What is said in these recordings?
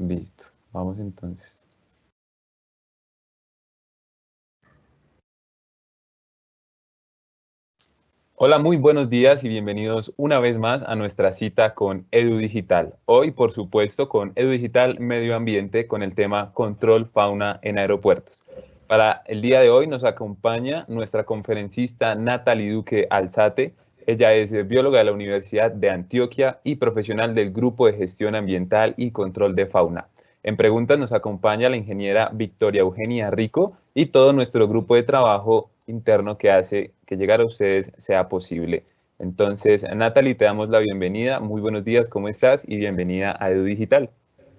Listo, vamos entonces. Hola, muy buenos días y bienvenidos una vez más a nuestra cita con Edu Digital. Hoy, por supuesto, con Edu Digital Medio Ambiente con el tema Control Fauna en Aeropuertos. Para el día de hoy nos acompaña nuestra conferencista Natalie Duque Alzate. Ella es bióloga de la Universidad de Antioquia y profesional del Grupo de Gestión Ambiental y Control de Fauna. En preguntas nos acompaña la ingeniera Victoria Eugenia Rico y todo nuestro grupo de trabajo interno que hace que llegar a ustedes sea posible. Entonces, Natalie, te damos la bienvenida. Muy buenos días, ¿cómo estás? Y bienvenida a Edu Digital.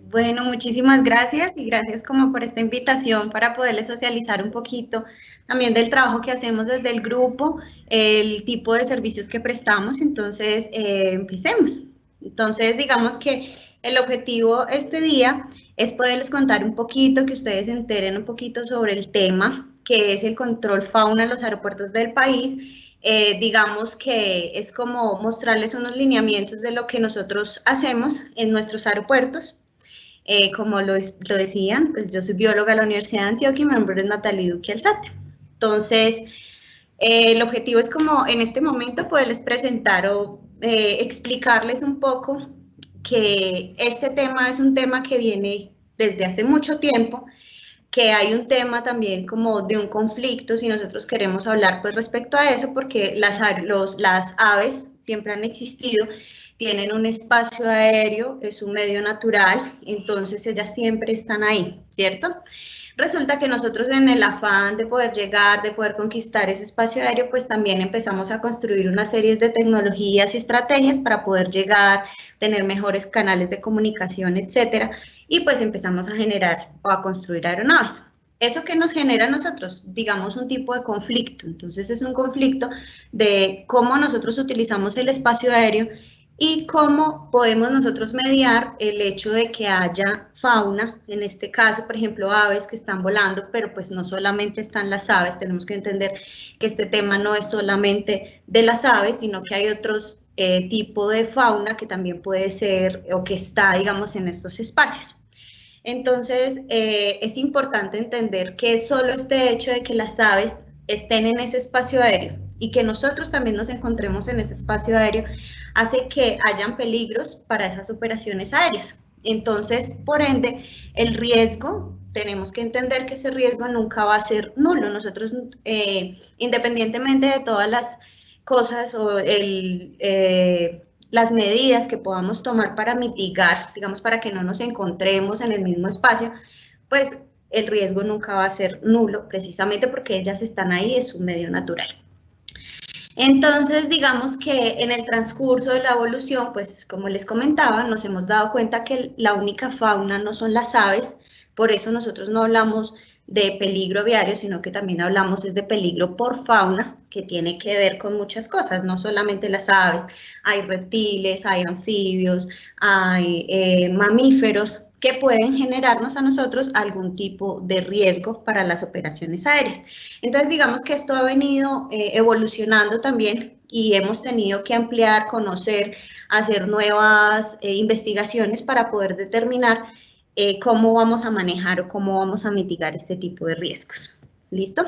Bueno, muchísimas gracias y gracias como por esta invitación para poderles socializar un poquito también del trabajo que hacemos desde el grupo, el tipo de servicios que prestamos. Entonces, empecemos. Entonces, digamos que el objetivo este día es poderles contar un poquito, que ustedes se enteren un poquito sobre el tema, que es el control fauna en los aeropuertos del país. Digamos que es como mostrarles unos lineamientos de lo que nosotros hacemos en nuestros aeropuertos. Como lo decían, pues yo soy bióloga de la Universidad de Antioquia y mi nombre es Natalie Duque Alzate. Entonces, el objetivo es como en este momento poderles presentar o explicarles un poco que este tema es un tema que viene desde hace mucho tiempo, que hay un tema también como de un conflicto, si nosotros queremos hablar pues respecto a eso, porque las aves siempre han existido, tienen un espacio aéreo, es un medio natural, entonces ellas siempre están ahí, ¿cierto? Resulta que nosotros en el afán de poder llegar, de poder conquistar ese espacio aéreo, pues también empezamos a construir una serie de tecnologías y estrategias para poder llegar, tener mejores canales de comunicación, etcétera, y pues empezamos a generar o a construir aeronaves. ¿Eso que nos genera a nosotros? Digamos un tipo de conflicto. Entonces es un conflicto de cómo nosotros utilizamos el espacio aéreo y cómo podemos nosotros mediar el hecho de que haya fauna, en este caso, por ejemplo, aves que están volando, pero pues no solamente están las aves, tenemos que entender que este tema no es solamente de las aves, sino que hay otros tipo de fauna que también puede ser o que está, digamos, en estos espacios. Entonces, es importante entender que solo este hecho de que las aves estén en ese espacio aéreo y que nosotros también nos encontremos en ese espacio aéreo hace que hayan peligros para esas operaciones aéreas. Entonces, por ende, el riesgo, tenemos que entender que ese riesgo nunca va a ser nulo. Nosotros, independientemente de todas las cosas o las medidas que podamos tomar para mitigar, digamos, para que no nos encontremos en el mismo espacio, pues el riesgo nunca va a ser nulo, precisamente porque ellas están ahí, es un medio natural. Entonces, digamos que en el transcurso de la evolución, pues como les comentaba, nos hemos dado cuenta que la única fauna no son las aves, por eso nosotros no hablamos de peligro aviario, sino que también hablamos es de peligro por fauna, que tiene que ver con muchas cosas, no solamente las aves, hay reptiles, hay anfibios, hay mamíferos que pueden generarnos a nosotros algún tipo de riesgo para las operaciones aéreas. Entonces, digamos que esto ha venido evolucionando también y hemos tenido que ampliar, conocer, hacer nuevas investigaciones para poder determinar cómo vamos a manejar o cómo vamos a mitigar este tipo de riesgos. ¿Listo?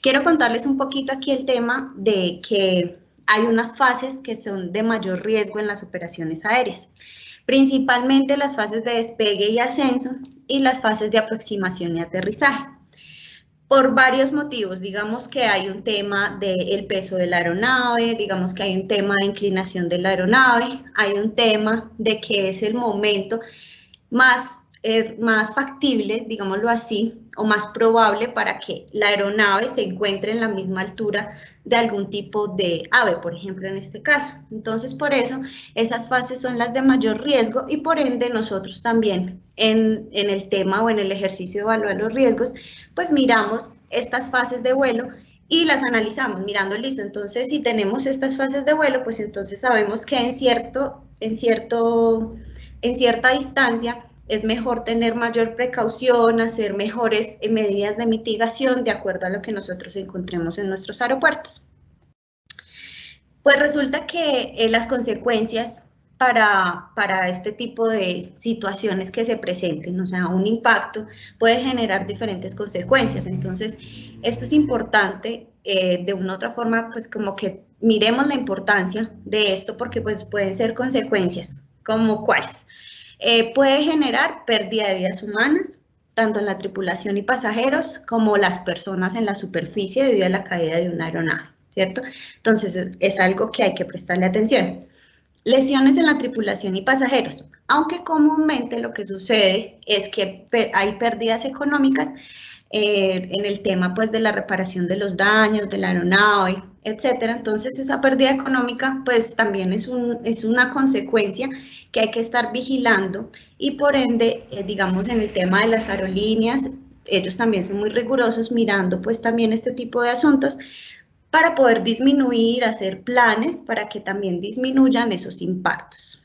Quiero contarles un poquito aquí el tema de que hay unas fases que son de mayor riesgo en las operaciones aéreas, principalmente las fases de despegue y ascenso y las fases de aproximación y aterrizaje. Por varios motivos, digamos que hay un tema del peso de la aeronave, digamos que hay un tema de inclinación de la aeronave, hay un tema de que es el momento más factible, digámoslo así, o más probable para que la aeronave se encuentre en la misma altura de algún tipo de ave, por ejemplo, en este caso. Entonces, por eso, esas fases son las de mayor riesgo y por ende nosotros también en el tema o en el ejercicio de evaluar los riesgos, pues miramos estas fases de vuelo y las analizamos mirando, listo, entonces si tenemos estas fases de vuelo, pues entonces sabemos que en cierta distancia es mejor tener mayor precaución, hacer mejores medidas de mitigación de acuerdo a lo que nosotros encontremos en nuestros aeropuertos. Pues resulta que las consecuencias para este tipo de situaciones que se presenten. O sea, un impacto puede generar diferentes consecuencias. Entonces, esto es importante, de una u otra forma, pues como que miremos la importancia de esto, porque pues pueden ser consecuencias, como cuáles. Puede generar pérdida de vidas humanas, tanto en la tripulación y pasajeros, como las personas en la superficie debido a la caída de una aeronave, ¿cierto? Entonces, es algo que hay que prestarle atención. Lesiones en la tripulación y pasajeros, aunque comúnmente lo que sucede es que hay pérdidas económicas en el tema pues de la reparación de los daños de la aeronave, etcétera. Entonces esa pérdida económica pues también es una consecuencia que hay que estar vigilando, y por ende, digamos, en el tema de las aerolíneas, ellos también son muy rigurosos mirando pues también este tipo de asuntos para poder disminuir, hacer planes para que también disminuyan esos impactos.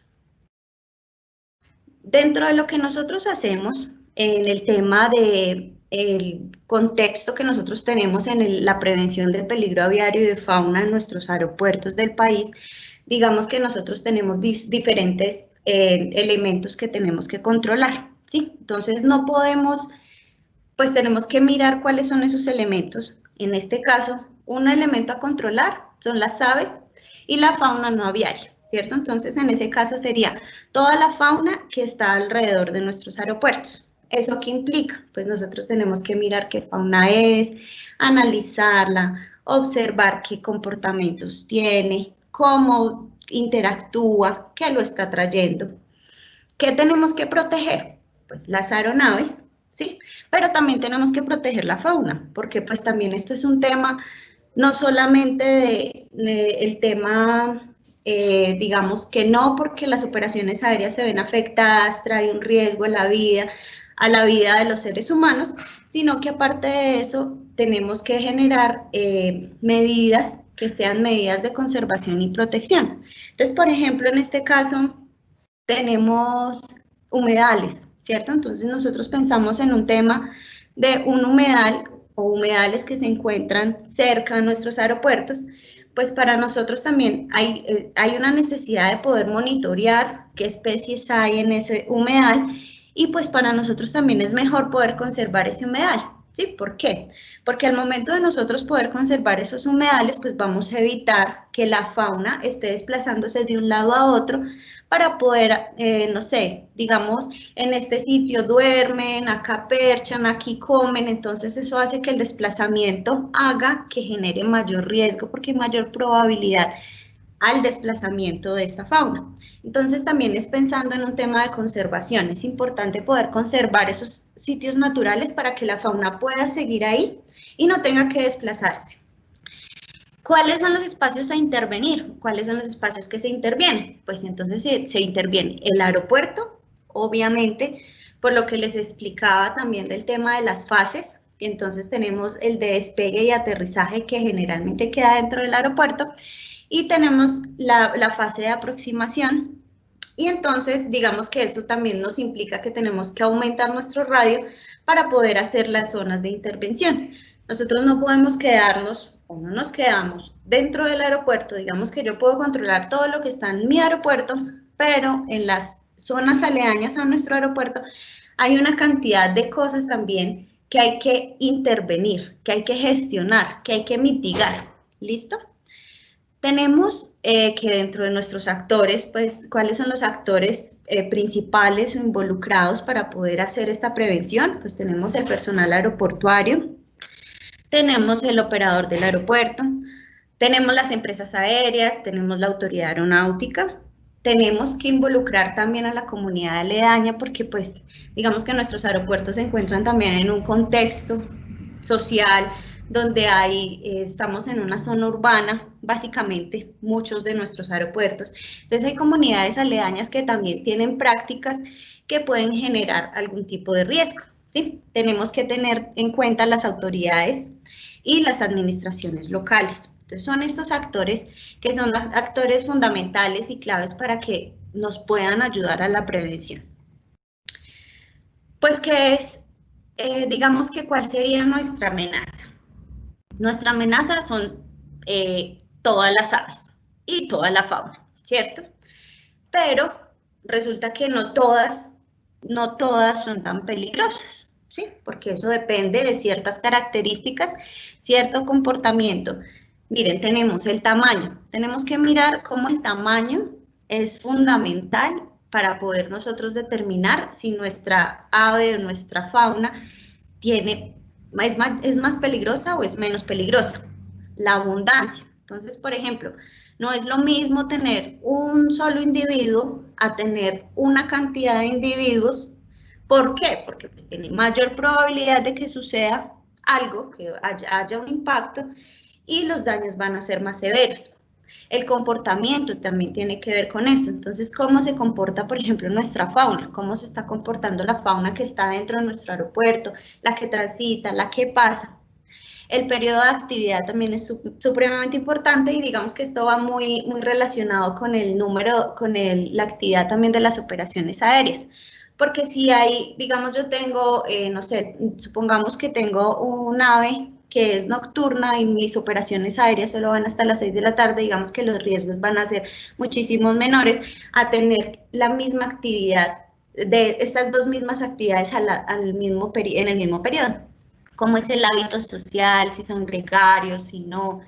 Dentro de lo que nosotros hacemos en el tema de el contexto que nosotros tenemos en la prevención del peligro aviario y de fauna en nuestros aeropuertos del país, digamos que nosotros tenemos diferentes elementos que tenemos que controlar, ¿sí? Entonces no podemos, pues tenemos que mirar cuáles son esos elementos. En este caso, un elemento a controlar son las aves y la fauna no aviaria, ¿cierto? Entonces, en ese caso sería toda la fauna que está alrededor de nuestros aeropuertos. ¿Eso qué implica? Pues nosotros tenemos que mirar qué fauna es, analizarla, observar qué comportamientos tiene, cómo interactúa, qué lo está trayendo. ¿Qué tenemos que proteger? Pues las aeronaves, ¿sí? Pero también tenemos que proteger la fauna, porque pues también esto es un tema no solamente el tema, digamos que no porque las operaciones aéreas se ven afectadas, trae un riesgo a la vida de los seres humanos, sino que aparte de eso tenemos que generar medidas que sean medidas de conservación y protección. Entonces, por ejemplo, en este caso tenemos humedales, ¿cierto? Entonces nosotros pensamos en un tema de un humedal o humedales que se encuentran cerca de nuestros aeropuertos, pues para nosotros también hay una necesidad de poder monitorear qué especies hay en ese humedal, y pues para nosotros también es mejor poder conservar ese humedal, ¿sí? ¿Por qué? Porque al momento de nosotros poder conservar esos humedales, pues vamos a evitar que la fauna esté desplazándose de un lado a otro para poder, no sé, digamos, en este sitio duermen, acá perchan, aquí comen, entonces eso hace que el desplazamiento haga que genere mayor riesgo, porque hay mayor probabilidad al desplazamiento de esta fauna. Entonces también es pensando en un tema de conservación, es importante poder conservar esos sitios naturales para que la fauna pueda seguir ahí y no tenga que desplazarse. ¿Cuáles son los espacios a intervenir? ¿Cuáles son los espacios que se intervienen? Pues entonces se interviene el aeropuerto, obviamente, por lo que les explicaba también del tema de las fases, que entonces tenemos el de despegue y aterrizaje que generalmente queda dentro del aeropuerto, y tenemos la fase de aproximación, y entonces digamos que esto también nos implica que tenemos que aumentar nuestro radio para poder hacer las zonas de intervención. Nosotros no podemos quedarnos o no nos quedamos dentro del aeropuerto. Digamos que yo puedo controlar todo lo que está en mi aeropuerto, pero en las zonas aledañas a nuestro aeropuerto hay una cantidad de cosas también que hay que intervenir, que hay que gestionar, que hay que mitigar. ¿Listo? Tenemos que dentro de nuestros actores, pues, ¿cuáles son los actores principales o involucrados para poder hacer esta prevención? Pues tenemos el personal aeroportuario, tenemos el operador del aeropuerto, tenemos las empresas aéreas, tenemos la autoridad aeronáutica, tenemos que involucrar también a la comunidad aledaña, porque pues digamos que nuestros aeropuertos se encuentran también en un contexto social donde estamos en una zona urbana, básicamente, muchos de nuestros aeropuertos. Entonces hay comunidades aledañas que también tienen prácticas que pueden generar algún tipo de riesgo, ¿sí? Tenemos que tener en cuenta las autoridades y las administraciones locales. Entonces son estos actores que son actores fundamentales y claves para que nos puedan ayudar a la prevención. Pues que es, digamos que cuál sería nuestra amenaza. Nuestra amenaza son todas las aves y toda la fauna, ¿cierto? pero resulta que no todas son tan peligrosas, ¿sí? Porque eso depende de ciertas características, cierto comportamiento. Miren, tenemos el tamaño. Tenemos que mirar cómo el tamaño es fundamental para poder nosotros determinar si nuestra ave o nuestra fauna es más peligrosa o es menos peligrosa. La abundancia. Entonces, por ejemplo, no es lo mismo tener un solo individuo a tener una cantidad de individuos. ¿Por qué? Porque pues, tiene mayor probabilidad de que suceda algo, que haya un impacto, y los daños van a ser más severos. El comportamiento también tiene que ver con eso. Entonces, ¿cómo se comporta, por ejemplo, nuestra fauna? ¿Cómo se está comportando la fauna que está dentro de nuestro aeropuerto, la que transita, la que pasa? El periodo de actividad también es supremamente importante y digamos que esto va muy relacionado con el número, con la actividad también de las operaciones aéreas. Porque si hay, digamos, yo tengo, no sé, supongamos que tengo un ave que es nocturna y mis operaciones aéreas solo van hasta las 6 de la tarde, digamos que los riesgos van a ser muchísimos menores a tener la misma actividad, de estas dos mismas actividades en el mismo periodo. Cómo es el hábito social, si son gregarios, si no,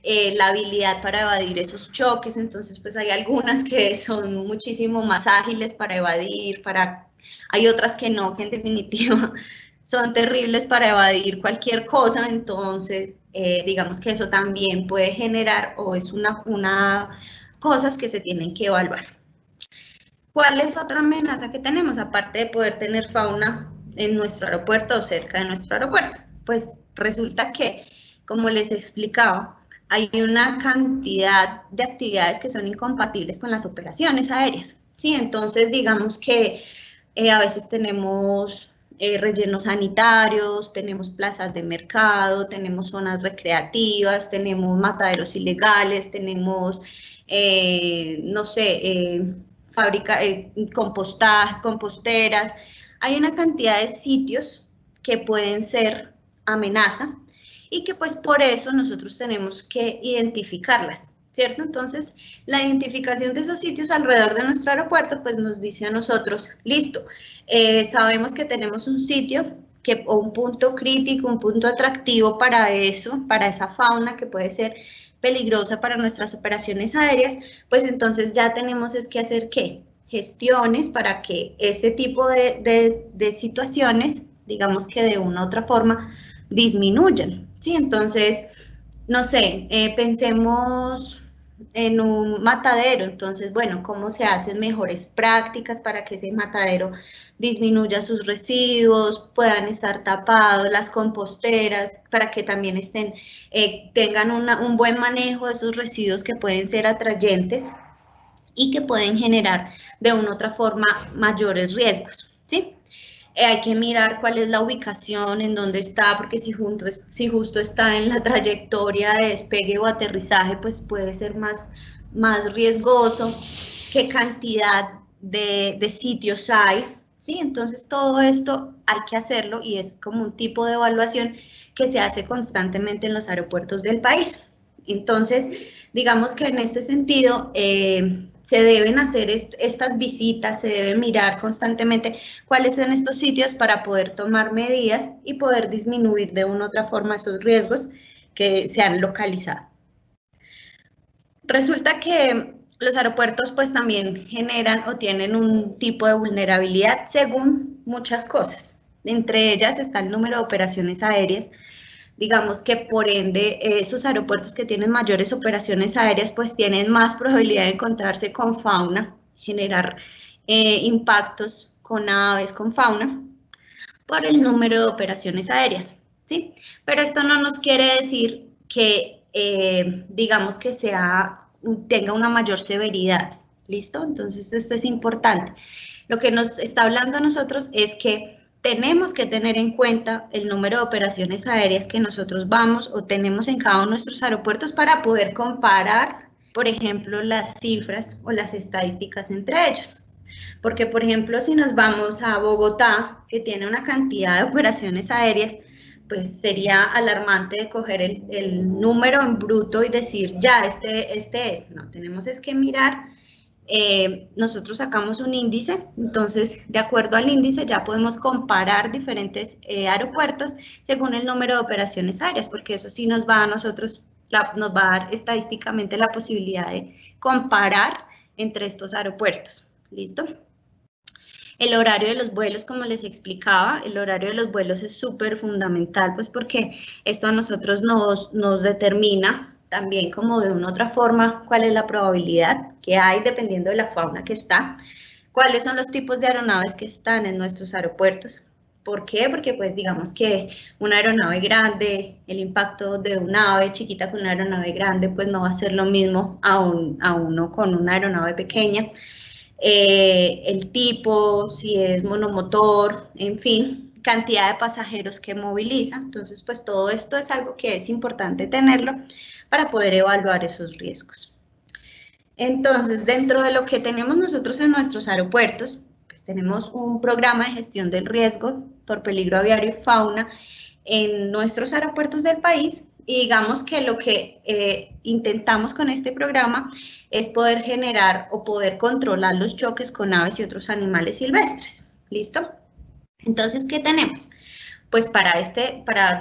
la habilidad para evadir esos choques. Entonces, pues hay algunas que son muchísimo más ágiles para evadir, hay otras que no, que en definitiva son terribles para evadir cualquier cosa. Entonces, digamos que eso también puede generar o es una cosas que se tienen que evaluar. ¿Cuál es otra amenaza que tenemos, aparte de poder tener fauna en nuestro aeropuerto o cerca de nuestro aeropuerto? Pues resulta que, como les explicaba, hay una cantidad de actividades que son incompatibles con las operaciones aéreas, ¿sí? Entonces, digamos que a veces tenemos rellenos sanitarios, tenemos plazas de mercado, tenemos zonas recreativas, tenemos mataderos ilegales, tenemos, no sé, composteras. Hay una cantidad de sitios que pueden ser amenaza y que pues por eso nosotros tenemos que identificarlas, ¿cierto? Entonces, la identificación de esos sitios alrededor de nuestro aeropuerto pues nos dice a nosotros, listo, sabemos que tenemos un sitio o un punto crítico, un punto atractivo para eso, para esa fauna que puede ser peligrosa para nuestras operaciones aéreas, pues entonces ya tenemos es que hacer ¿qué? Gestiones para que ese tipo de situaciones, digamos que de una u otra forma, disminuyan, ¿sí? Entonces, no sé, pensemos en un matadero, entonces, bueno, ¿cómo se hacen mejores prácticas para que ese matadero disminuya sus residuos, puedan estar tapados, las composteras, para que también tengan un buen manejo de esos residuos que pueden ser atrayentes y que pueden generar de una u otra forma mayores riesgos, ¿sí? Hay que mirar cuál es la ubicación, en dónde está, porque si justo está en la trayectoria de despegue o aterrizaje, pues puede ser más riesgoso. ¿Qué cantidad de sitios hay? ¿Sí? Entonces todo esto hay que hacerlo y es como un tipo de evaluación que se hace constantemente en los aeropuertos del país. Entonces, digamos que en este sentido, se deben hacer estas visitas, se debe mirar constantemente cuáles son estos sitios para poder tomar medidas y poder disminuir de una u otra forma esos riesgos que se han localizado. Resulta que los aeropuertos pues también generan o tienen un tipo de vulnerabilidad según muchas cosas. Entre ellas está el número de operaciones aéreas. Digamos que por ende esos aeropuertos que tienen mayores operaciones aéreas pues tienen más probabilidad de encontrarse con fauna, generar impactos con aves, con fauna, por el número de operaciones aéreas, ¿sí? Pero esto no nos quiere decir que, digamos que tenga una mayor severidad, ¿listo? Entonces esto es importante. Lo que nos está hablando a nosotros es que tenemos que tener en cuenta el número de operaciones aéreas que nosotros vamos o tenemos en cada uno de nuestros aeropuertos para poder comparar, por ejemplo, las cifras o las estadísticas entre ellos. Porque, por ejemplo, si nos vamos a Bogotá, que tiene una cantidad de operaciones aéreas, pues sería alarmante de coger el número en bruto y decir, ya, este es. No, tenemos es que mirar nosotros sacamos un índice, entonces de acuerdo al índice ya podemos comparar diferentes aeropuertos según el número de operaciones aéreas, porque eso sí nos va a nosotros, nos va a dar estadísticamente la posibilidad de comparar entre estos aeropuertos. ¿Listo? El horario de los vuelos, como les explicaba, el horario de los vuelos es súper fundamental, pues porque esto a nosotros nos determina también como de una u otra forma cuál es la probabilidad que hay dependiendo de la fauna que está, cuáles son los tipos de aeronaves que están en nuestros aeropuertos. ¿Por qué? Porque pues digamos que una aeronave grande, el impacto de una ave chiquita con una aeronave grande pues no va a ser lo mismo a uno con una aeronave pequeña. El tipo, si es monomotor, en fin, cantidad de pasajeros que moviliza. Entonces, pues todo esto es algo que es importante tenerlo para poder evaluar esos riesgos. Entonces, dentro de lo que tenemos nosotros en nuestros aeropuertos, pues tenemos un programa de gestión del riesgo por peligro aviario y fauna en nuestros aeropuertos del país. Y digamos que lo que intentamos con este programa es poder generar o poder controlar los choques con aves y otros animales silvestres. ¿Listo? Entonces, ¿qué tenemos? Pues para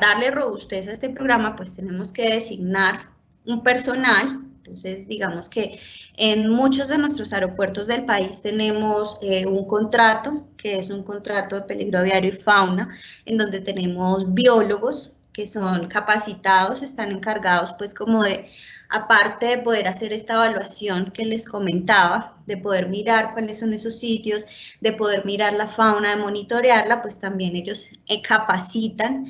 darle robustez a este programa, pues tenemos que designar un personal. Entonces, digamos que en muchos de nuestros aeropuertos del país tenemos un contrato, que es un contrato de peligro aviario y fauna, en donde tenemos biólogos que son capacitados, están encargados pues como de, aparte de poder hacer esta evaluación que les comentaba, de poder mirar cuáles son esos sitios, de poder mirar la fauna, de monitorearla, pues también ellos capacitan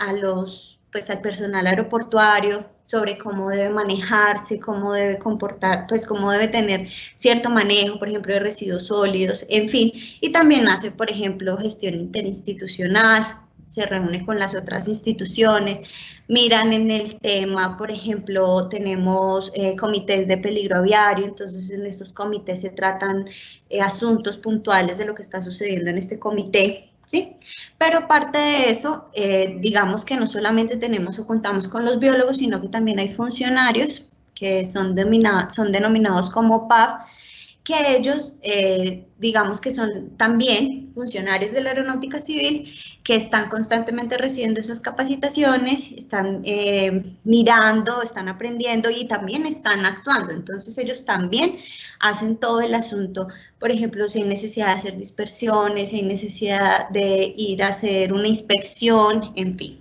al personal aeroportuario sobre cómo debe manejarse, cómo debe comportar, pues cómo debe tener cierto manejo, por ejemplo, de residuos sólidos, en fin, y también hace, por ejemplo, gestión interinstitucional, se reúne con las otras instituciones, miran en el tema, por ejemplo, tenemos comités de peligro aviario, entonces en estos comités se tratan asuntos puntuales de lo que está sucediendo en este comité, ¿sí? Pero aparte de eso, digamos que no solamente tenemos o contamos con los biólogos, sino que también hay funcionarios que son denominados como PAF, que ellos, digamos que son también funcionarios de la aeronáutica civil, que están constantemente recibiendo esas capacitaciones, están mirando, están aprendiendo y también están actuando. Entonces ellos también hacen todo el asunto, por ejemplo, si hay necesidad de hacer dispersiones, si hay necesidad de ir a hacer una inspección, en fin.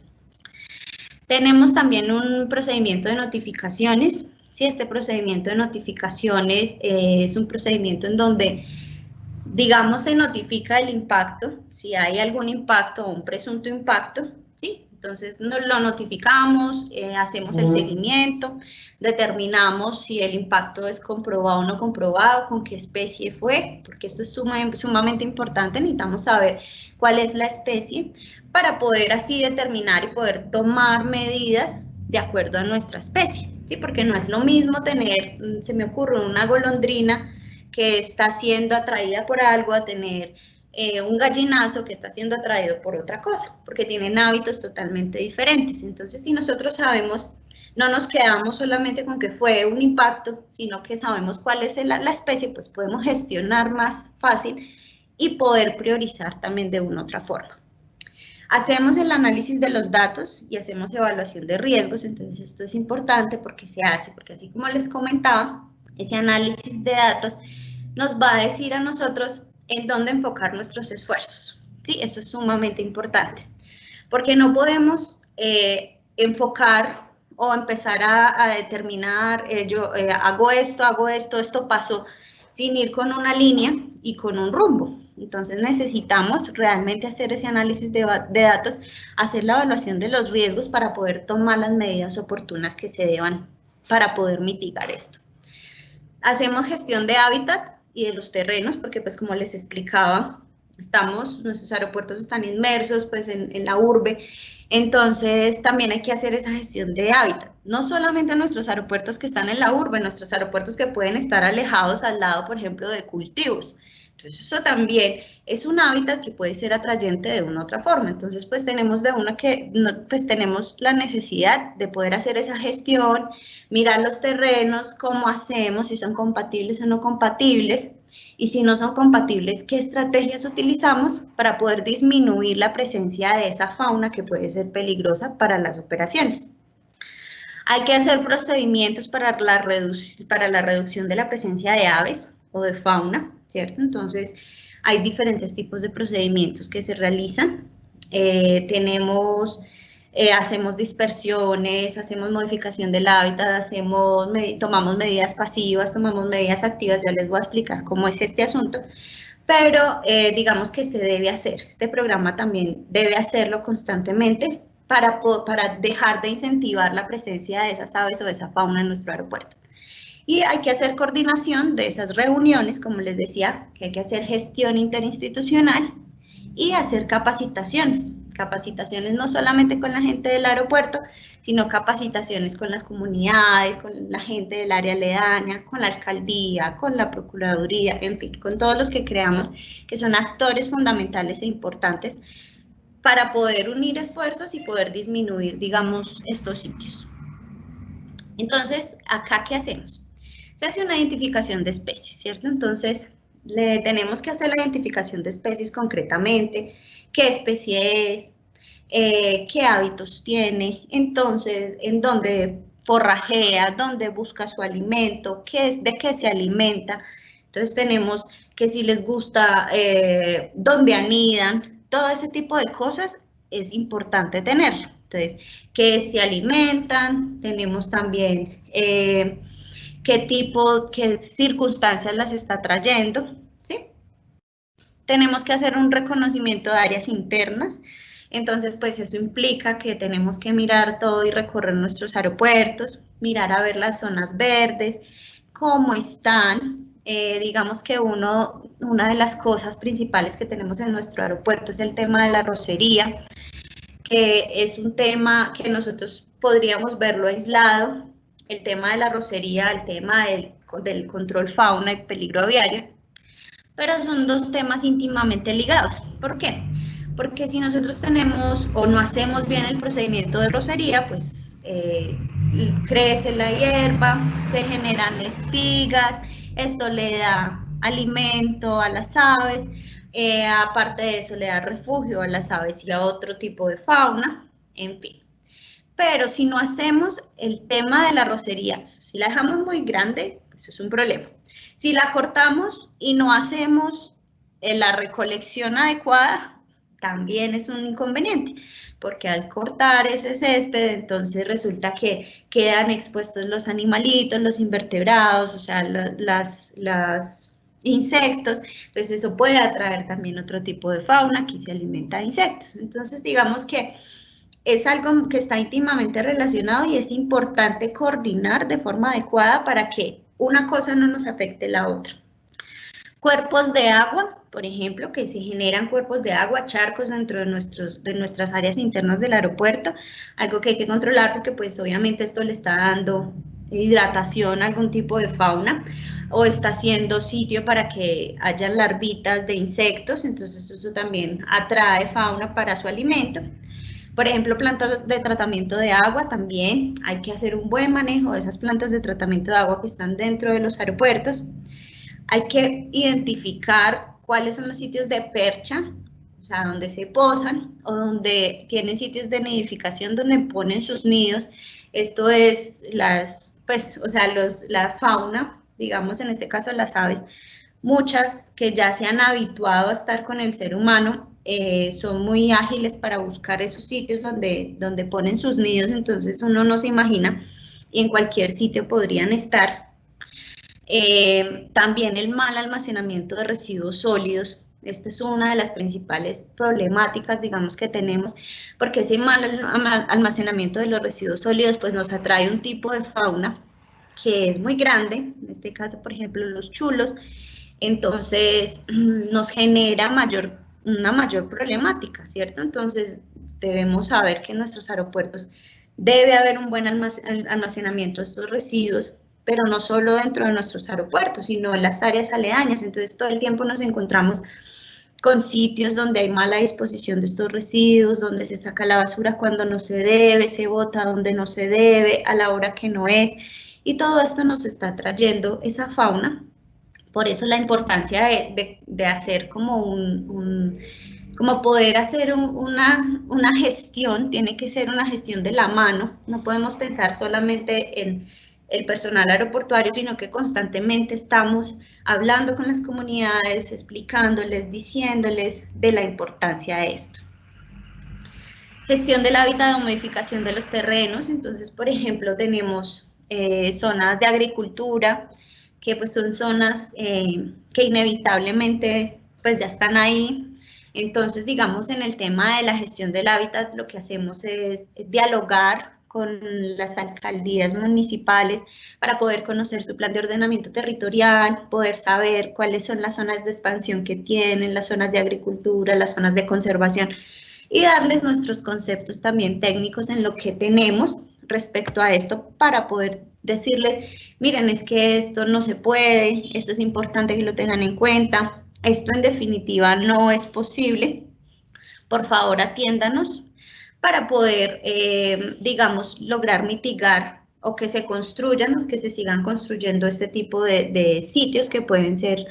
Tenemos también un procedimiento de notificaciones. Sí, este procedimiento de notificaciones es un procedimiento en donde, digamos, se notifica el impacto, si hay algún impacto o un presunto impacto, ¿sí? Entonces lo notificamos, hacemos el seguimiento, determinamos si el impacto es comprobado o no comprobado, con qué especie fue, porque esto es sumamente importante, necesitamos saber cuál es la especie para poder así determinar y poder tomar medidas de acuerdo a nuestra especie, ¿sí? Porque no es lo mismo tener, se me ocurre, una golondrina que está siendo atraída por algo a tener un gallinazo que está siendo atraído por otra cosa, porque tienen hábitos totalmente diferentes. Entonces, si nosotros sabemos, no nos quedamos solamente con que fue un impacto, sino que sabemos cuál es la especie, pues podemos gestionar más fácil y poder priorizar también de una u otra forma. Hacemos el análisis de los datos y hacemos evaluación de riesgos, entonces esto es importante porque se hace, porque así como les comentaba, ese análisis de datos nos va a decir a nosotros en dónde enfocar nuestros esfuerzos, ¿sí? Eso es sumamente importante, porque no podemos enfocar o empezar a determinar, hago esto, esto pasó, sin ir con una línea y con un rumbo. Entonces necesitamos realmente hacer ese análisis de datos, hacer la evaluación de los riesgos para poder tomar las medidas oportunas que se deban para poder mitigar esto. Hacemos gestión de hábitat y de los terrenos, porque pues como les explicaba, nuestros aeropuertos están inmersos pues en la urbe, entonces también hay que hacer esa gestión de hábitat, no solamente nuestros aeropuertos que están en la urbe, nuestros aeropuertos que pueden estar alejados al lado, por ejemplo, de cultivos, Entonces, eso también es un hábitat que puede ser atrayente de una u otra forma. Entonces, pues tenemos pues tenemos la necesidad de poder hacer esa gestión, mirar los terrenos, cómo hacemos, si son compatibles o no compatibles, y si no son compatibles, qué estrategias utilizamos para poder disminuir la presencia de esa fauna que puede ser peligrosa para las operaciones. Hay que hacer procedimientos para la reducción de la presencia de aves o de fauna, ¿cierto? Entonces, hay diferentes tipos de procedimientos que se realizan. Hacemos dispersiones, hacemos modificación del hábitat, tomamos medidas pasivas, tomamos medidas activas, ya les voy a explicar cómo es este asunto, pero digamos que se debe hacer. Este programa también debe hacerlo constantemente para dejar de incentivar la presencia de esas aves o de esa fauna en nuestro aeropuerto. Y hay que hacer coordinación de esas reuniones, como les decía, que hay que hacer gestión interinstitucional y hacer capacitaciones. Capacitaciones no solamente con la gente del aeropuerto, sino capacitaciones con las comunidades, con la gente del área aledaña, con la alcaldía, con la procuraduría, en fin, con todos los que creamos que son actores fundamentales e importantes para poder unir esfuerzos y poder disminuir, digamos, estos sitios. Entonces, ¿acá qué hacemos? Se hace una identificación de especies, ¿cierto? Entonces, tenemos que hacer la identificación de especies concretamente, qué especie es, qué hábitos tiene, entonces, en dónde forrajea, dónde busca su alimento, de qué se alimenta. Entonces, tenemos que si les gusta, dónde anidan, todo ese tipo de cosas es importante tenerlo. Entonces, qué se alimentan, tenemos también qué circunstancias las está trayendo, ¿sí? Tenemos que hacer un reconocimiento de áreas internas, entonces pues eso implica que tenemos que mirar todo y recorrer nuestros aeropuertos, mirar a ver las zonas verdes, cómo están. Digamos que una de las cosas principales que tenemos en nuestro aeropuerto es el tema de la arrocería, que es un tema que nosotros podríamos verlo aislado, el tema de la arrocería, el tema del control fauna y peligro aviario, pero son dos temas íntimamente ligados. ¿Por qué? Porque si nosotros tenemos o no hacemos bien el procedimiento de arrocería, pues crece la hierba, se generan espigas, esto le da alimento a las aves, aparte de eso le da refugio a las aves y a otro tipo de fauna, en fin. Pero si no hacemos el tema de la arrocería, si la dejamos muy grande, pues es un problema. Si la cortamos y no hacemos la recolección adecuada, también es un inconveniente, porque al cortar ese césped, entonces resulta que quedan expuestos los animalitos, los invertebrados, o sea, los insectos, entonces eso puede atraer también otro tipo de fauna que se alimenta de insectos. Entonces, digamos que es algo que está íntimamente relacionado y es importante coordinar de forma adecuada para que una cosa no nos afecte la otra. Cuerpos de agua, por ejemplo, que se generan cuerpos de agua, charcos dentro de nuestras áreas internas del aeropuerto, algo que hay que controlar porque pues obviamente esto le está dando hidratación a algún tipo de fauna o está haciendo sitio para que haya larvitas de insectos, entonces eso también atrae fauna para su alimento. Por ejemplo, plantas de tratamiento de agua también, hay que hacer un buen manejo de esas plantas de tratamiento de agua que están dentro de los aeropuertos. Hay que identificar cuáles son los sitios de percha, o sea, donde se posan o donde tienen sitios de nidificación donde ponen sus nidos. Esto es la fauna, digamos en este caso las aves, muchas que ya se han habituado a estar con el ser humano, son muy ágiles para buscar esos sitios donde ponen sus nidos, entonces uno no se imagina y en cualquier sitio podrían estar. También el mal almacenamiento de residuos sólidos. Esta es una de las principales problemáticas, digamos, que tenemos, porque ese mal almacenamiento de los residuos sólidos pues nos atrae un tipo de fauna que es muy grande, en este caso, por ejemplo, los chulos, entonces nos genera una mayor problemática, ¿cierto? Entonces debemos saber que en nuestros aeropuertos debe haber un buen almacenamiento de estos residuos. pero no solo dentro de nuestros aeropuertos, sino en las áreas aledañas. Entonces, todo el tiempo nos encontramos con sitios donde hay mala disposición de estos residuos, donde se saca la basura cuando no se debe, se bota donde no se debe, a la hora que no es, y todo esto nos está trayendo esa fauna. Por eso la importancia de hacer como como poder hacer una gestión, tiene que ser una gestión de la mano, no podemos pensar solamente en el personal aeroportuario, sino que constantemente estamos hablando con las comunidades, explicándoles, diciéndoles de la importancia de esto. Gestión del hábitat o modificación de los terrenos, entonces, por ejemplo, tenemos zonas de agricultura, que pues son zonas que inevitablemente pues ya están ahí. Entonces, digamos, en el tema de la gestión del hábitat, lo que hacemos es dialogar con las alcaldías municipales para poder conocer su plan de ordenamiento territorial, poder saber cuáles son las zonas de expansión que tienen, las zonas de agricultura, las zonas de conservación, y darles nuestros conceptos también técnicos en lo que tenemos respecto a esto para poder decirles, miren, es que esto no se puede, esto es importante que lo tengan en cuenta, esto en definitiva no es posible, por favor atiéndanos para poder, digamos, lograr mitigar o que se construyan o que se sigan construyendo este tipo de sitios que pueden ser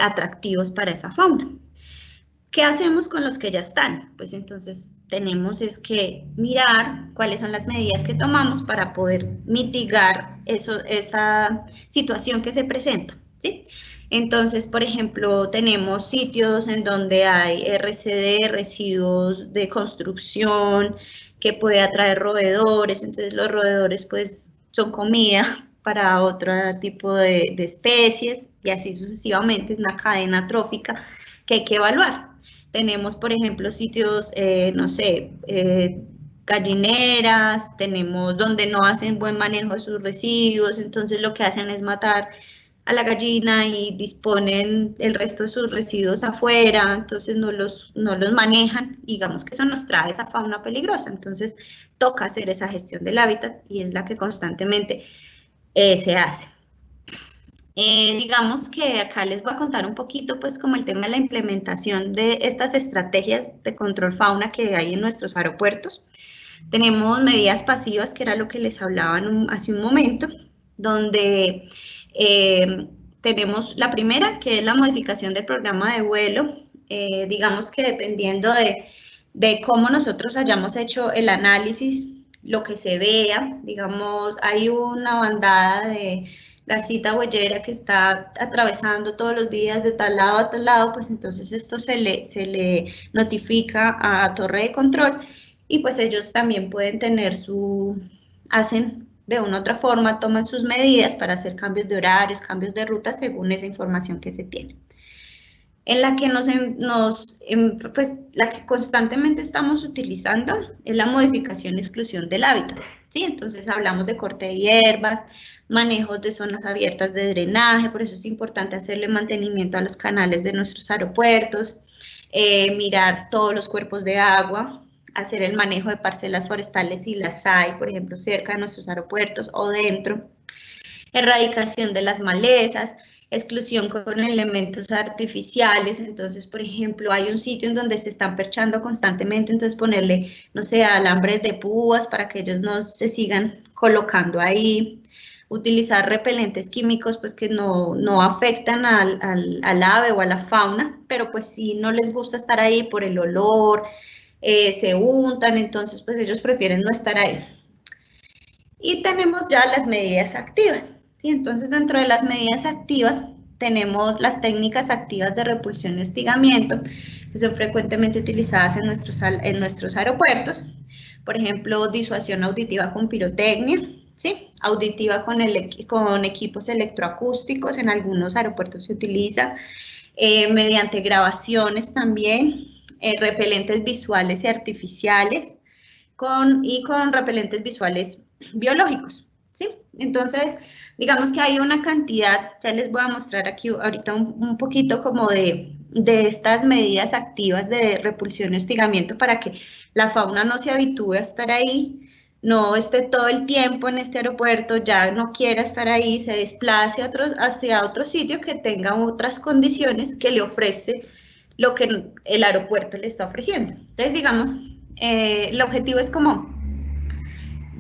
atractivos para esa fauna. ¿Qué hacemos con los que ya están? Pues entonces tenemos es que mirar cuáles son las medidas que tomamos para poder mitigar esa situación que se presenta, ¿sí? Entonces, por ejemplo, tenemos sitios en donde hay RCD, residuos de construcción, que puede atraer roedores, entonces los roedores pues son comida para otro tipo de especies y así sucesivamente, es una cadena trófica que hay que evaluar. Tenemos, por ejemplo, sitios, no sé, gallineras, tenemos donde no hacen buen manejo de sus residuos, entonces lo que hacen es matar a la gallina y disponen el resto de sus residuos afuera, entonces no los manejan, digamos que eso nos trae esa fauna peligrosa, entonces toca hacer esa gestión del hábitat y es la que constantemente se hace. Digamos que acá les voy a contar un poquito, pues, como el tema de la implementación de estas estrategias de control fauna que hay en nuestros aeropuertos. Tenemos medidas pasivas, que era lo que les hablaba hace un momento, donde tenemos la primera, que es la modificación del programa de vuelo. Digamos que dependiendo de cómo nosotros hayamos hecho el análisis, lo que se vea, digamos, hay una bandada de garcita huellera que está atravesando todos los días de tal lado a tal lado, pues entonces esto se le notifica a torre de control y pues ellos también pueden tener hacen de una u otra forma, toman sus medidas para hacer cambios de horarios, cambios de ruta según esa información que se tiene. En la que pues la que constantemente estamos utilizando es la modificación y exclusión del hábitat, ¿sí? Entonces hablamos de corte de hierbas, manejos de zonas abiertas de drenaje, por eso es importante hacerle mantenimiento a los canales de nuestros aeropuertos, mirar todos los cuerpos de agua, hacer el manejo de parcelas forestales si las hay, por ejemplo, cerca de nuestros aeropuertos o dentro, erradicación de las malezas, exclusión con elementos artificiales, entonces, por ejemplo, hay un sitio en donde se están perchando constantemente, entonces ponerle, no sé, alambres de púas para que ellos no se sigan colocando ahí, utilizar repelentes químicos pues que no afectan al ave o a la fauna, pero pues si no les gusta estar ahí por el olor, se untan, entonces pues ellos prefieren no estar ahí. Y tenemos ya las medidas activas. ¿Sí? Entonces, dentro de las medidas activas tenemos las técnicas activas de repulsión y hostigamiento, que son frecuentemente utilizadas en nuestros aeropuertos. Por ejemplo, disuasión auditiva con pirotecnia, ¿sí? Auditiva con equipos electroacústicos, en algunos aeropuertos se utiliza, mediante grabaciones también, repelentes visuales y artificiales, con repelentes visuales biológicos, ¿sí? Entonces, digamos que hay una cantidad, ya les voy a mostrar aquí ahorita un poquito como de estas medidas activas de repulsión y hostigamiento para que la fauna no se habitúe a estar ahí, no esté todo el tiempo en este aeropuerto, ya no quiera estar ahí, se desplace hacia otro sitio que tenga otras condiciones que le ofrece lo que el aeropuerto le está ofreciendo. Entonces, digamos, el objetivo es como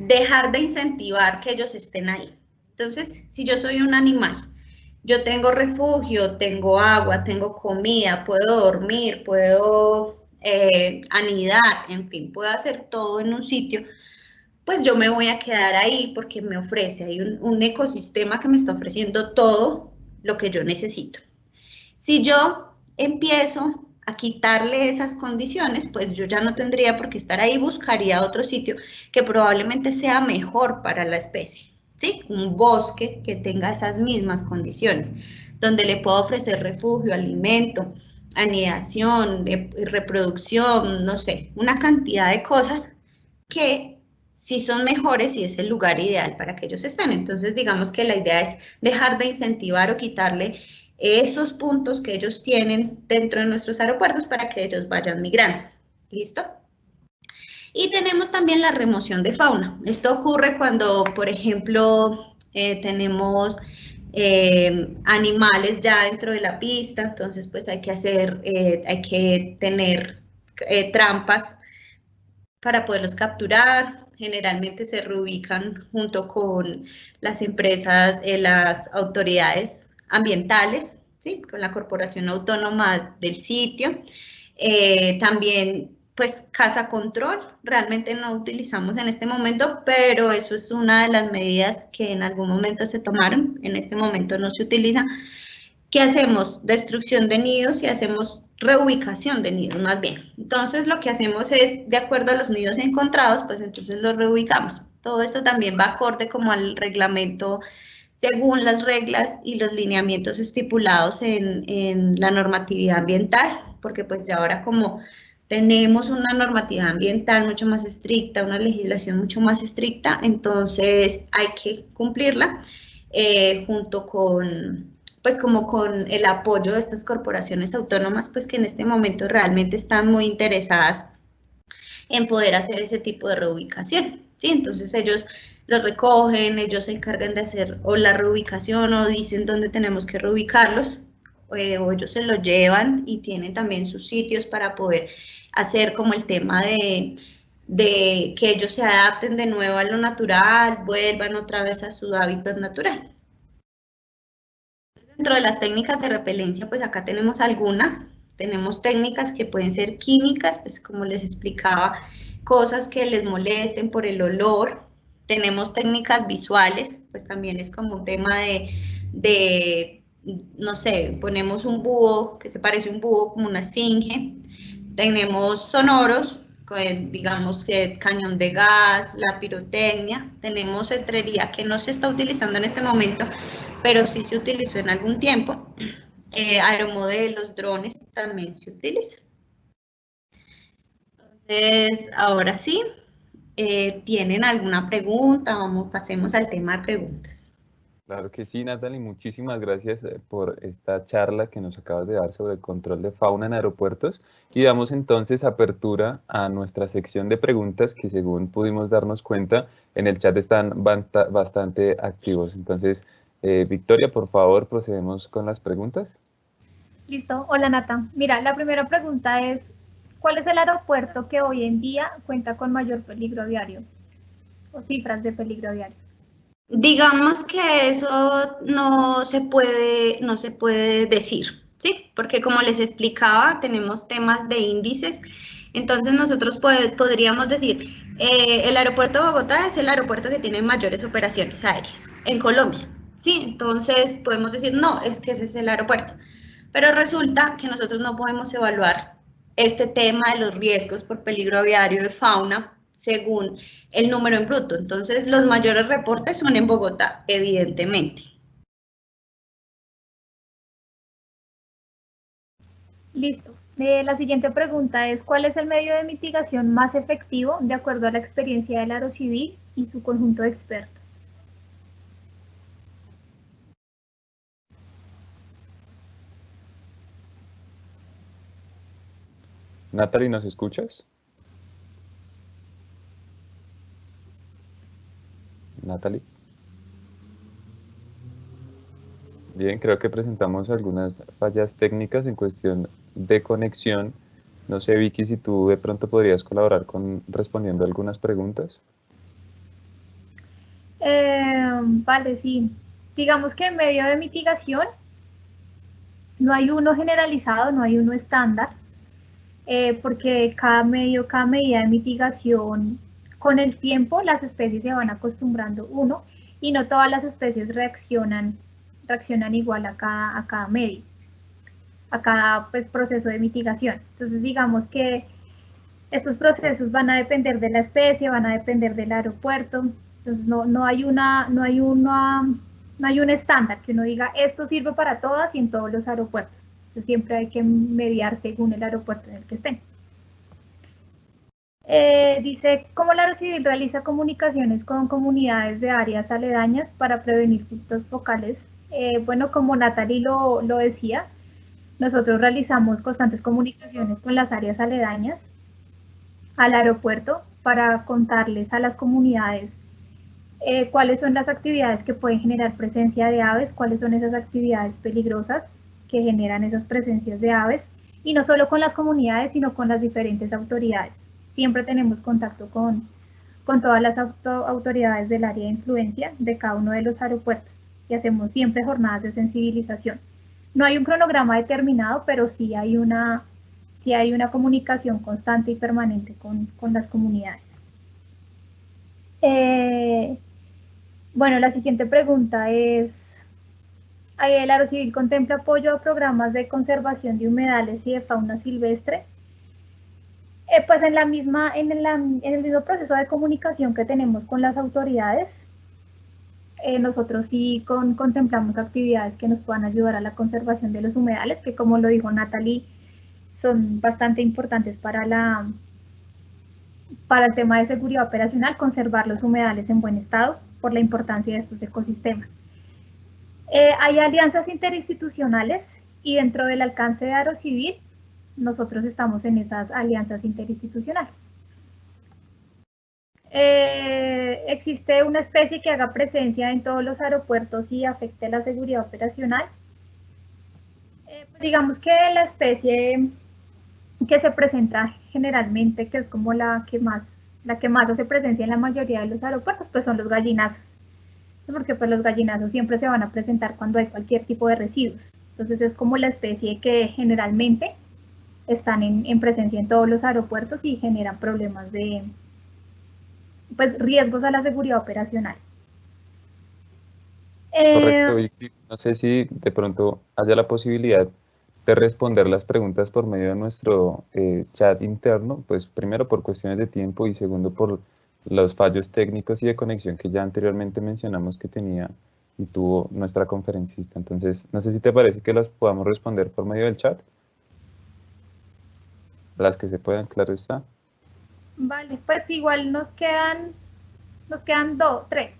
dejar de incentivar que ellos estén ahí. Entonces, si yo soy un animal, yo tengo refugio, tengo agua, tengo comida, puedo dormir, puedo anidar, en fin, puedo hacer todo en un sitio, pues yo me voy a quedar ahí porque me ofrece, hay un ecosistema que me está ofreciendo todo lo que yo necesito. Si yo empiezo a quitarle esas condiciones, pues yo ya no tendría por qué estar ahí, buscaría otro sitio que probablemente sea mejor para la especie, ¿sí? Un bosque que tenga esas mismas condiciones, donde le puedo ofrecer refugio, alimento, anidación, reproducción, no sé, una cantidad de cosas que sí son mejores y es el lugar ideal para que ellos estén. Entonces, digamos que la idea es dejar de incentivar o quitarle esos puntos que ellos tienen dentro de nuestros aeropuertos para que ellos vayan migrando. ¿Listo? Y tenemos también la remoción de fauna. Esto ocurre cuando, por ejemplo, tenemos animales ya dentro de la pista, entonces pues hay que tener trampas para poderlos capturar. Generalmente se reubican junto con las empresas, las autoridades ambientales, ¿sí? Con la corporación autónoma del sitio. También, pues, casa control. Realmente no utilizamos en este momento, pero eso es una de las medidas que en algún momento se tomaron. En este momento no se utiliza. ¿Qué hacemos? Destrucción de nidos y hacemos reubicación de nidos más bien. Entonces lo que hacemos es, de acuerdo a los nidos encontrados, pues entonces los reubicamos. Todo esto también va acorde como al reglamento según las reglas y los lineamientos estipulados en la normatividad ambiental, porque pues ya ahora como tenemos una normatividad ambiental mucho más estricta, una legislación mucho más estricta, entonces hay que cumplirla junto con pues como con el apoyo de estas corporaciones autónomas, pues que en este momento realmente están muy interesadas en poder hacer ese tipo de reubicación, ¿sí? Entonces ellos los recogen, ellos se encargan de hacer o la reubicación o dicen dónde tenemos que reubicarlos, o ellos se lo llevan y tienen también sus sitios para poder hacer como el tema de que ellos se adapten de nuevo a lo natural, vuelvan otra vez a su hábitat natural. Dentro de las técnicas de repelencia, pues acá tenemos algunas. Tenemos técnicas que pueden ser químicas, pues como les explicaba, cosas que les molesten por el olor. Tenemos técnicas visuales, pues también es como un tema de no sé, ponemos un búho que se parece a un búho como una esfinge. Tenemos sonoros, digamos que cañón de gas, la pirotecnia. Tenemos cetrería que no se está utilizando en este momento, pero sí se utilizó en algún tiempo. Aeromodelos, drones también se utilizan. Entonces, ahora sí, ¿tienen alguna pregunta? Vamos, pasemos al tema de preguntas. Claro que sí, Natalie, muchísimas gracias por esta charla que nos acabas de dar sobre el control de fauna en aeropuertos y damos entonces apertura a nuestra sección de preguntas que según pudimos darnos cuenta en el chat están bastante activos. Entonces, Victoria, por favor, procedemos con las preguntas. Listo. Hola Nata. Mira, la primera pregunta es, ¿cuál es el aeropuerto que hoy en día cuenta con mayor peligro diario? O cifras de peligro diario. Digamos que eso no se puede decir, ¿sí? Porque como les explicaba, tenemos temas de índices. Entonces nosotros podríamos decir, el aeropuerto de Bogotá es el aeropuerto que tiene mayores operaciones aéreas en Colombia, ¿sí? Entonces podemos decir, no, es que ese es el aeropuerto. Pero resulta que nosotros no podemos evaluar este tema de los riesgos por peligro aviario de fauna según el número en bruto. Entonces, los mayores reportes son en Bogotá, evidentemente. Listo. La siguiente pregunta es, ¿cuál es el medio de mitigación más efectivo de acuerdo a la experiencia del Aerocivil y su conjunto de expertos? Natalie, ¿nos escuchas? Natalie. Bien, creo que presentamos algunas fallas técnicas en cuestión de conexión. No sé, Vicky, si tú de pronto podrías colaborar con respondiendo algunas preguntas. Vale, sí. Digamos que en medio de mitigación no hay uno generalizado, no hay uno estándar, porque cada medida de mitigación, con el tiempo las especies se van acostumbrando uno y no todas las especies reaccionan igual a cada medio, a cada pues, proceso de mitigación. Entonces digamos que estos procesos van a depender de la especie, van a depender del aeropuerto, entonces no hay un estándar que uno diga esto sirve para todas y en todos los aeropuertos. Entonces, siempre hay que mediar según el aeropuerto en el que estén. Dice, ¿cómo la Aerocivil realiza comunicaciones con comunidades de áreas aledañas para prevenir puntos focales? Bueno, como Natalie lo decía, nosotros realizamos constantes comunicaciones con las áreas aledañas al aeropuerto para contarles a las comunidades cuáles son las actividades que pueden generar presencia de aves, cuáles son esas actividades peligrosas que generan esas presencias de aves, y no solo con las comunidades, sino con las diferentes autoridades. Siempre tenemos contacto con todas las autoridades del área de influencia de cada uno de los aeropuertos y hacemos siempre jornadas de sensibilización. No hay un cronograma determinado, pero sí hay una comunicación constante y permanente con las comunidades. Bueno, la siguiente pregunta es, ¿el Aerocivil contempla apoyo a programas de conservación de humedales y de fauna silvestre? Pues en el mismo proceso de comunicación que tenemos con las autoridades, nosotros sí contemplamos actividades que nos puedan ayudar a la conservación de los humedales, que como lo dijo Natalie, son bastante importantes para el tema de seguridad operacional, conservar los humedales en buen estado por la importancia de estos ecosistemas. Hay alianzas interinstitucionales y dentro del alcance de Aerocivil, nosotros estamos en esas alianzas interinstitucionales. ¿Existe una especie que haga presencia en todos los aeropuertos y afecte la seguridad operacional? Pues digamos que la especie que se presenta generalmente, que es como la que más hace presencia en la mayoría de los aeropuertos, pues son los gallinazos, porque pues los gallinazos siempre se van a presentar cuando hay cualquier tipo de residuos. Entonces es como la especie que generalmente están en presencia en todos los aeropuertos y generan problemas de pues riesgos a la seguridad operacional. Correcto, Vicky. No sé si de pronto haya la posibilidad de responder las preguntas por medio de nuestro chat interno, pues primero por cuestiones de tiempo y segundo por los fallos técnicos y de conexión que ya anteriormente mencionamos que tenía y tuvo nuestra conferencista. Entonces, no sé si te parece que las podamos responder por medio del chat. Las que se puedan, claro está. Vale, pues igual nos quedan tres.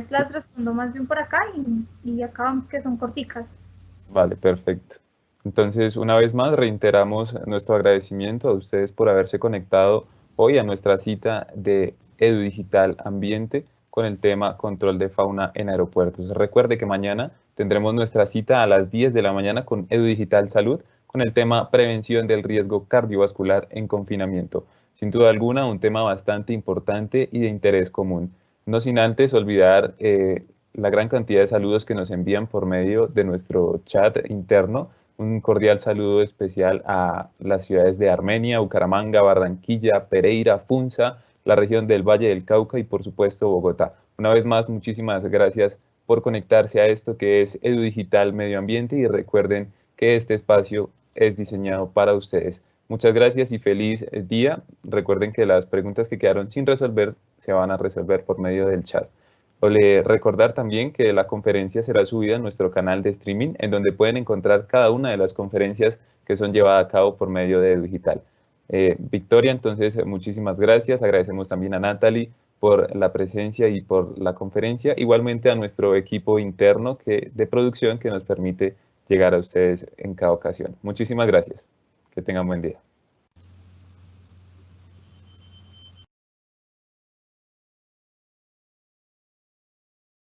Las respondo más bien por acá y acabamos que son corticas. Vale, perfecto. Entonces, una vez más, reiteramos nuestro agradecimiento a ustedes por haberse conectado hoy a nuestra cita de EduDigital Ambiente con el tema control de fauna en aeropuertos. Recuerde que mañana tendremos nuestra cita a las 10 de la mañana con EduDigital Salud con el tema prevención del riesgo cardiovascular en confinamiento. Sin duda alguna, un tema bastante importante y de interés común. No sin antes olvidar la gran cantidad de saludos que nos envían por medio de nuestro chat interno. Un cordial saludo especial a las ciudades de Armenia, Bucaramanga, Barranquilla, Pereira, Funza, la región del Valle del Cauca y por supuesto Bogotá. Una vez más, muchísimas gracias por conectarse a esto que es EduDigital Medio Ambiente y recuerden que este espacio es diseñado para ustedes. Muchas gracias y feliz día. Recuerden que las preguntas que quedaron sin resolver se van a resolver por medio del chat. Recordar también que la conferencia será subida a nuestro canal de streaming, en donde pueden encontrar cada una de las conferencias que son llevadas a cabo por medio de Digital. Victoria, entonces, muchísimas gracias. Agradecemos también a Natalie por la presencia y por la conferencia. Igualmente a nuestro equipo interno de producción que nos permite llegar a ustedes en cada ocasión. Muchísimas gracias. Que tengan buen día.